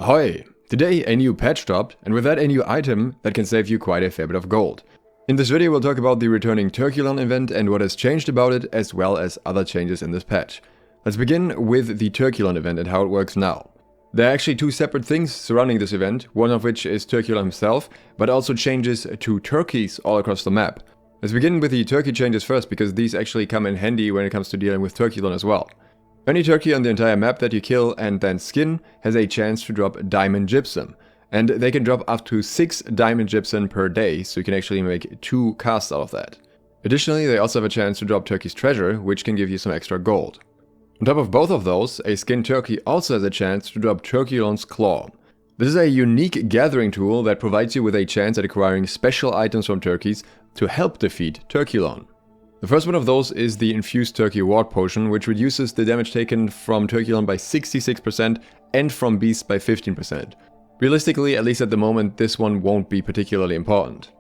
Ahoy! Today a new patch dropped, and with that a new item that can save you quite a fair bit of gold. In this video we'll talk about the returning Turkulon event and what has changed about it, as well as other changes in this patch. Let's begin with the Turkulon event and how it works now. There are actually two separate things surrounding this event, one of which is Turkulon himself, but also changes to turkeys all across the map. Let's begin with the turkey changes first, because these actually come in handy when it comes to dealing with Turkulon as well. Any turkey on the entire map that you kill and then skin has a chance to drop diamond gypsum. And they can drop up to 6 diamond gypsum per day, so you can actually make 2 casts out of that. Additionally, they also have a chance to drop turkey's treasure, which can give you some extra gold. On top of both of those, a skinned turkey also has a chance to drop Turkulon's Claw. This is a unique gathering tool that provides you with a chance at acquiring special items from turkeys to help defeat Turkulon. The first one of those is the Infused Turkey Ward Potion, which reduces the damage taken from Turkulon by 66% and from beasts by 15%. Realistically, at least at the moment, this one won't be particularly important.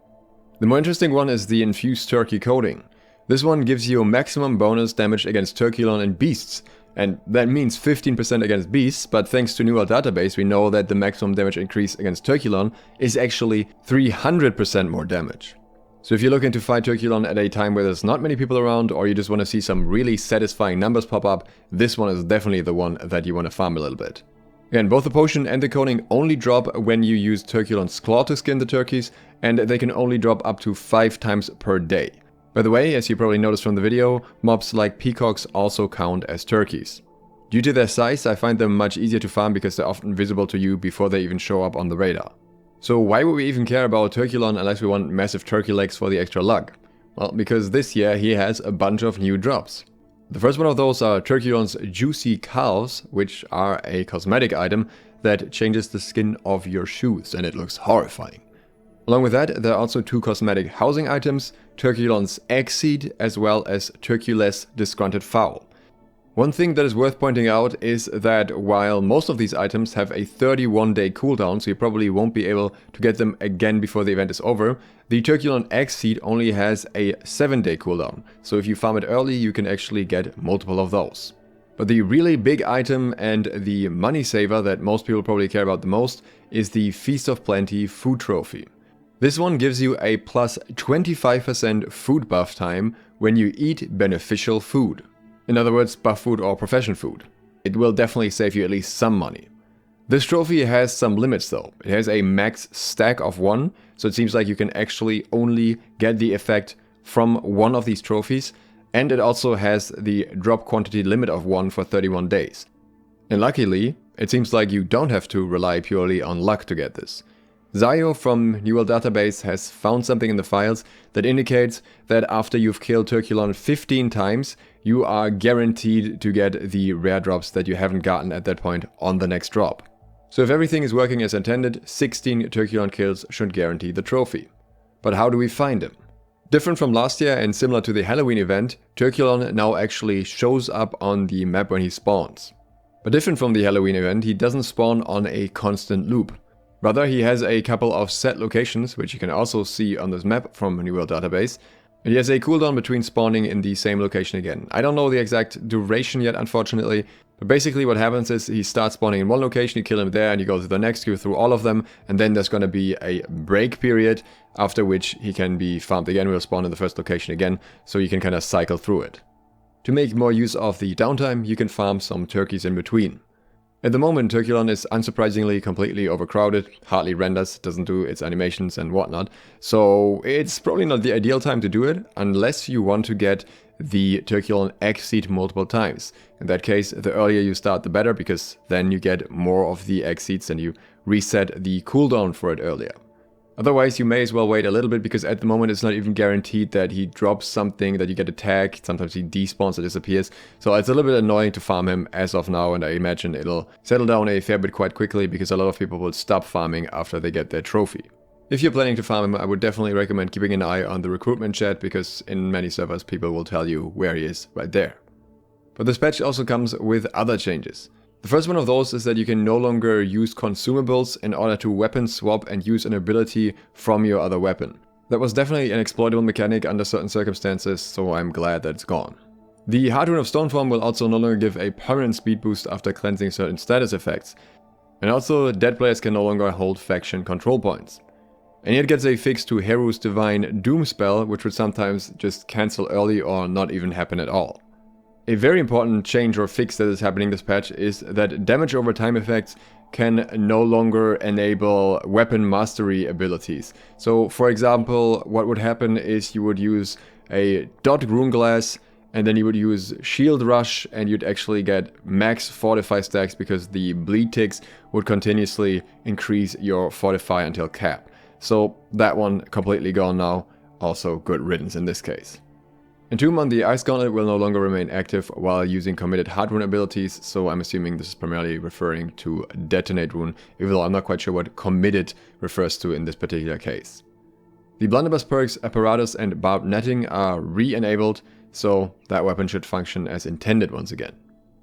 The more interesting one is the Infused Turkey Coating. This one gives you a maximum bonus damage against Turkulon and beasts, and that means 15% against beasts, but thanks to New World Database we know that the maximum damage increase against Turkulon is actually 300% more damage. So if you're looking to fight Turkulon at a time where there's not many people around, or you just want to see some really satisfying numbers pop up, this one is definitely the one that you want to farm a little bit. Again, both the potion and the coating only drop when you use Turkulon's Claw to skin the turkeys, and they can only drop up to 5 times per day. By the way, as you probably noticed from the video, mobs like peacocks also count as turkeys. Due to their size, I find them much easier to farm because they're often visible to you before they even show up on the radar. So why would we even care about Turkulon unless we want massive turkey legs for the extra luck? Well, because this year he has a bunch of new drops. The first one of those are Turkulon's Juicy Calves, which are a cosmetic item that changes the skin of your shoes, and it looks horrifying. Along with that, there are also 2 cosmetic housing items, Turkulon's Egg Seed as well as Turkuless Disgruntled Fowl. One thing that is worth pointing out is that while most of these items have a 31-day cooldown, so you probably won't be able to get them again before the event is over, the Turkulon Egg Seed only has a 7-day cooldown, so if you farm it early you can actually get multiple of those. But the really big item and the money saver that most people probably care about the most is the Feast of Plenty Food Trophy. This one gives you a plus 25% food buff time when you eat beneficial food. In other words, buff food or profession food. It will definitely save you at least some money. This trophy has some limits though. It has a max stack of 1, so it seems like you can actually only get the effect from one of these trophies, and it also has the drop quantity limit of 1 for 31 days. And luckily, it seems like you don't have to rely purely on luck to get this. Zayo from New World Database has found something in the files that indicates that after you've killed Turkulon 15 times, you are guaranteed to get the rare drops that you haven't gotten at that point on the next drop. So if everything is working as intended, 16 Turkulon kills should guarantee the trophy. But how do we find him? Different from last year and similar to the Halloween event, Turkulon now actually shows up on the map when he spawns. But different from the Halloween event, he doesn't spawn on a constant loop. Rather, he has a couple of set locations, which you can also see on this map from New World Database, and he has a cooldown between spawning in the same location again. I don't know the exact duration yet, unfortunately, but basically what happens is he starts spawning in one location, you kill him there, and you go to the next, go through all of them, and then there's going to be a break period, after which he can be farmed again, will spawn in the first location again, so you can kind of cycle through it. To make more use of the downtime, you can farm some turkeys in between. At the moment, Turkulon is unsurprisingly completely overcrowded, hardly renders, doesn't do its animations and whatnot, so it's probably not the ideal time to do it, unless you want to get the Turkulon Egg Seed multiple times. In that case, the earlier you start the better, because then you get more of the Egg Seeds and you reset the cooldown for it earlier. Otherwise, you may as well wait a little bit, because at the moment it's not even guaranteed that he drops something, that you get a tag. Sometimes he despawns or disappears. So it's a little bit annoying to farm him as of now, and I imagine it'll settle down a fair bit quite quickly, because a lot of people will stop farming after they get their trophy. If you're planning to farm him, I would definitely recommend keeping an eye on the recruitment chat, because in many servers people will tell you where he is right there. But this patch also comes with other changes. The first one of those is that you can no longer use consumables in order to weapon swap and use an ability from your other weapon. That was definitely an exploitable mechanic under certain circumstances, so I'm glad that it's gone. The Heart Rune of Stoneform will also no longer give a permanent speed boost after cleansing certain status effects. And also, dead players can no longer hold faction control points. And it gets a fix to Heru's Divine Doom spell, which would sometimes just cancel early or not even happen at all. A very important change or fix that is happening this patch is that damage over time effects can no longer enable weapon mastery abilities. So for example, what would happen is you would use a dot rune glass and then you would use shield rush and you'd actually get max fortify stacks because the bleed ticks would continuously increase your fortify until cap. So that one completely gone now, also good riddance in this case. Entomb on the Ice Gauntlet will no longer remain active while using committed hard rune abilities, so I'm assuming this is primarily referring to Detonate rune, even though I'm not quite sure what committed refers to in this particular case. The Blunderbuss perks Apparatus and Barbed Netting are re-enabled, so that weapon should function as intended once again.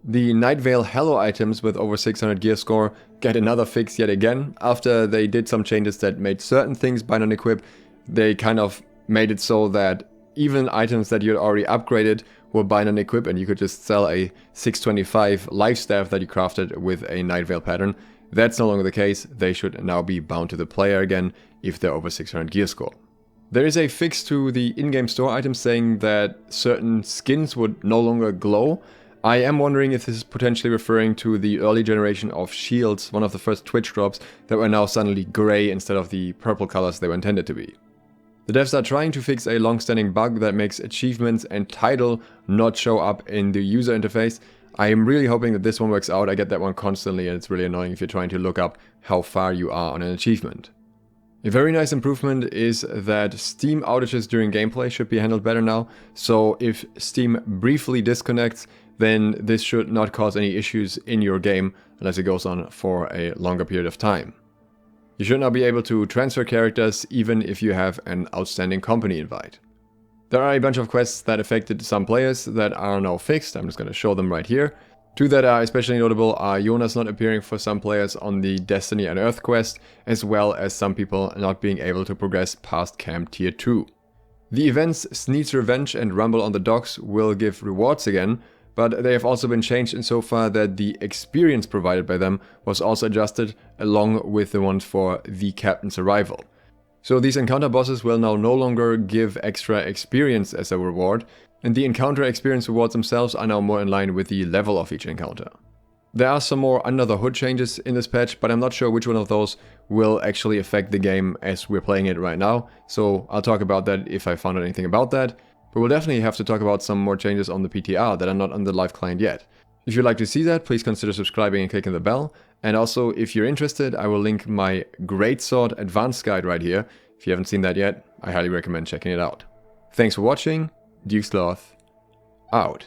The Nightveil Hallow items with over 600 gear score get another fix yet again. After they did some changes that made certain things bind on equip, they kind of made it so that even items that you had already upgraded were bind on equip and you could just sell a 625 life staff that you crafted with a Nightveil pattern. That's no longer the case. They should now be bound to the player again if they're over 600 gear score. There is a fix to the in-game store items saying that certain skins would no longer glow. I am wondering if this is potentially referring to the early generation of shields, one of the first Twitch drops, that were now suddenly grey instead of the purple colors they were intended to be. The devs are trying to fix a long-standing bug that makes achievements and title not show up in the user interface. I am really hoping that this one works out. I get that one constantly and it's really annoying if you're trying to look up how far you are on an achievement. A very nice improvement is that Steam outages during gameplay should be handled better now. So if Steam briefly disconnects, then this should not cause any issues in your game unless it goes on for a longer period of time. You should now be able to transfer characters even if you have an outstanding company invite. There are a bunch of quests that affected some players that are now fixed. I'm just going to show them right here. Two that are especially notable are Jonas not appearing for some players on the Destiny and Earth quest, as well as some people not being able to progress past Camp Tier 2. The events Sneed's Revenge and Rumble on the Docks will give rewards again, but they have also been changed insofar that the experience provided by them was also adjusted along with the ones for the Captain's Arrival. So these encounter bosses will now no longer give extra experience as a reward, and the encounter experience rewards themselves are now more in line with the level of each encounter. There are some more under the hood changes in this patch, but I'm not sure which one of those will actually affect the game as we're playing it right now, so I'll talk about that if I found out anything about that. But we'll definitely have to talk about some more changes on the PTR that are not on the live client yet. If you'd like to see that, please consider subscribing and clicking the bell. And also, if you're interested, I will link my Greatsword Advanced Guide right here. If you haven't seen that yet, I highly recommend checking it out. Thanks for watching. Duke Sloth, out.